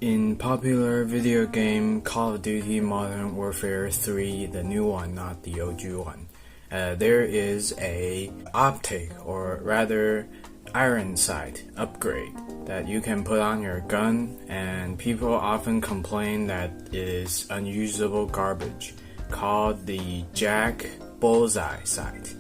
In popular video game Call of Duty Modern Warfare 3, the new one, not the OG one, there is a optic, or rather iron sight upgrade that you can put on your gun, and people often complain that it is unusable garbage, called the Jak Bullseye sight.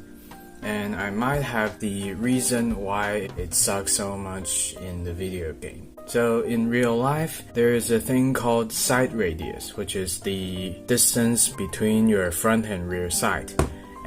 And I might have the reason why it sucks so much in the video game. So in real life, there is a thing called sight radius, which is the distance between your front and rear sight.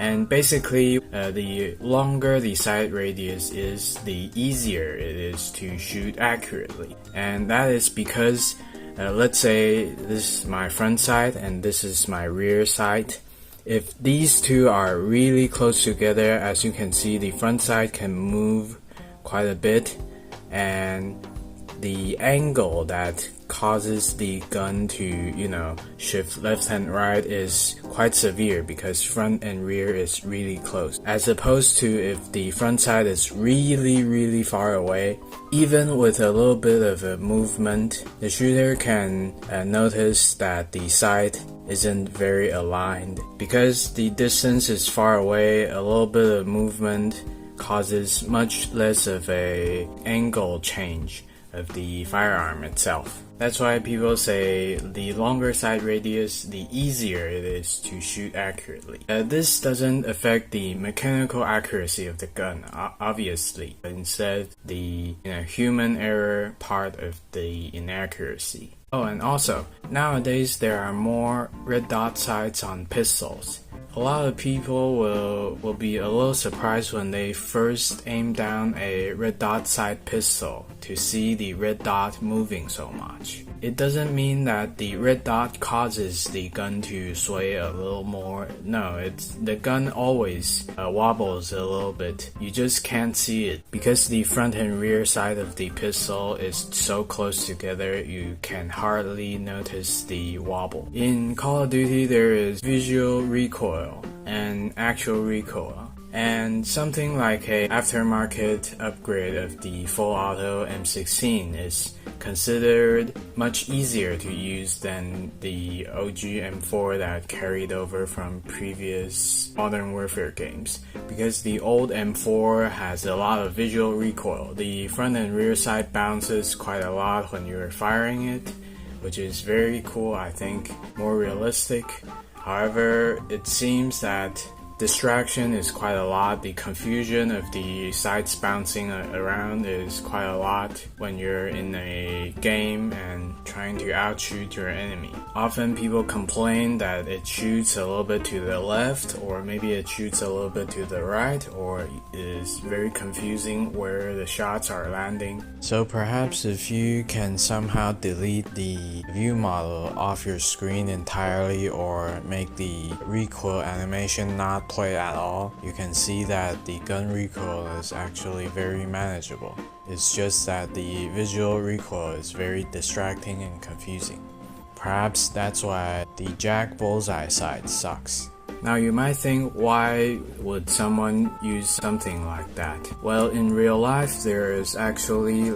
And basically, the longer the sight radius is, the easier it is to shoot accurately. And that is because, let's say this is my front sight and this is my rear sight. If these two are really close together, as you can see, the front sight can move quite a bit, and the angle that causes the gun to, shift left and right is quite severe because front and rear is really close. As opposed to if the front sight is really far away, even with a little bit of a movement, the shooter can notice that the sight isn't very aligned. Because the distance is far away, a little bit of movement causes much less of a angle change of the firearm itself. That's why people say the longer sight radius, the easier it is to shoot accurately. This doesn't affect the mechanical accuracy of the gun, obviously. Instead, the human error part of the inaccuracy. Oh, and also, nowadays there are more red dot sights on pistols. A lot of people will be a little surprised when they first aim down a red dot sight pistol to see the red dot moving so much. It doesn't mean that the red dot causes the gun to sway a little more. No, the gun always wobbles a little bit. You just can't see it because the front and rear side of the pistol is so close together, you can hardly notice the wobble. In Call of Duty, there is visual recoil and actual recoil. And something like a aftermarket upgrade of the full auto M16 is considered much easier to use than the OG M4 that carried over from previous Modern Warfare games, because the old M4 has a lot of visual recoil. The front and rear sight bounces quite a lot when you're firing it, which is very cool, I think, more realistic. However, it seems that distraction is quite a lot. The confusion of the sights bouncing around is quite a lot when you're in a game and trying to outshoot your enemy. Often people complain that it shoots a little bit to the left, or maybe it shoots a little bit to the right, or it is very confusing where the shots are landing. So perhaps if you can somehow delete the view model off your screen entirely, or make the recoil animation not play at all, you can see that the gun recoil is actually very manageable. It's just that the visual recoil is very distracting and confusing. Perhaps that's why the Jak Bullseye sight sucks. Now you might think, why would someone use something like that? Well, in real life there is actually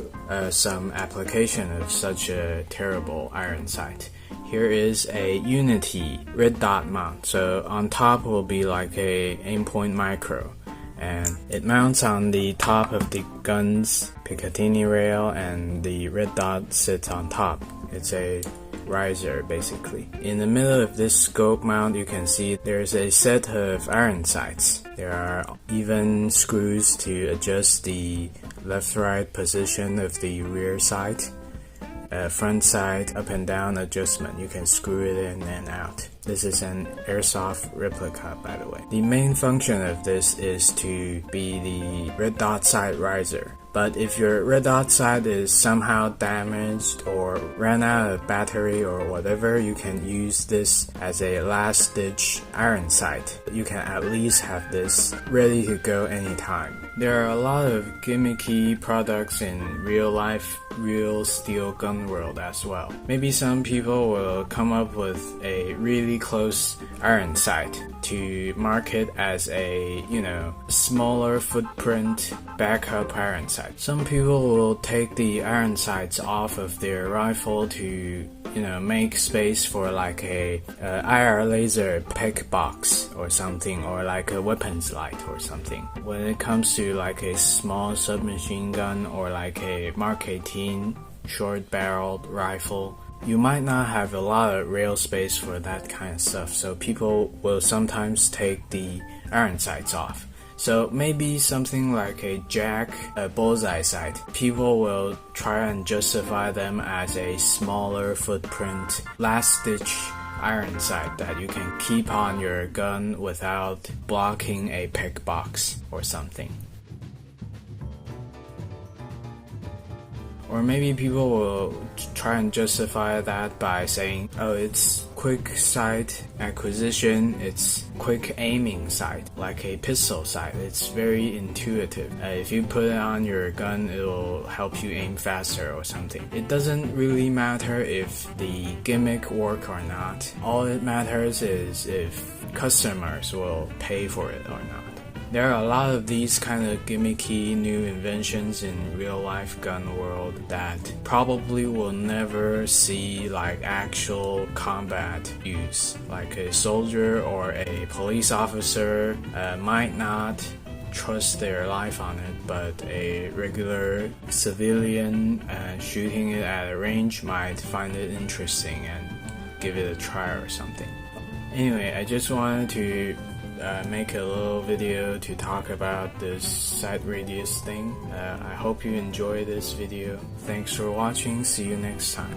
some application of such a terrible iron sight. Here is a Unity red dot mount. So on top will be like a aimpoint micro, and it mounts on the top of the gun's Picatinny rail, and the red dot sits on top. It's a riser basically. In the middle of this scope mount, you can see there's a set of iron sights. There are even screws to adjust the left-right position of the rear sight. Front sight up and down adjustment, you can screw it in and out. This is an Airsoft replica, by the way. The main function of this is to be the red dot sight riser. But if your red dot sight is somehow damaged or ran out of battery or whatever, you can use this as a last-ditch iron sight. You can at least have this ready to go anytime. There are a lot of gimmicky products in real life, real steel gun world as well. Maybe some people will come up with a really close iron sight to market as a, smaller footprint backup iron sight. sight. Some people will take the iron sights off of their rifle to make space for like a IR laser pick box or something, or like a weapons light or something. When it comes to like a small submachine gun or like a Mark 18 short-barreled rifle, you might not have a lot of rail space for that kind of stuff, so people will sometimes take the iron sights off. So maybe something like a Jak Bullseye sight, people will try and justify them as a smaller footprint, last-ditch iron sight that you can keep on your gun without blocking a pick box or something. Or maybe people will try and justify that by saying, oh, it's quick sight acquisition, it's quick aiming sight, like a pistol sight. It's very intuitive. If you put it on your gun, it will help you aim faster or something. It doesn't really matter if the gimmick work or not. All it matters is if customers will pay for it or not. There are a lot of these kind of gimmicky new inventions in real-life gun world that probably will never see like actual combat use. Like a soldier or a police officer might not trust their life on it, but a regular civilian shooting it at a range might find it interesting and give it a try or something. Anyway, I just wanted to make a little video to talk about this sight radius thing. I hope you enjoy this video. Thanks for watching. See you next time.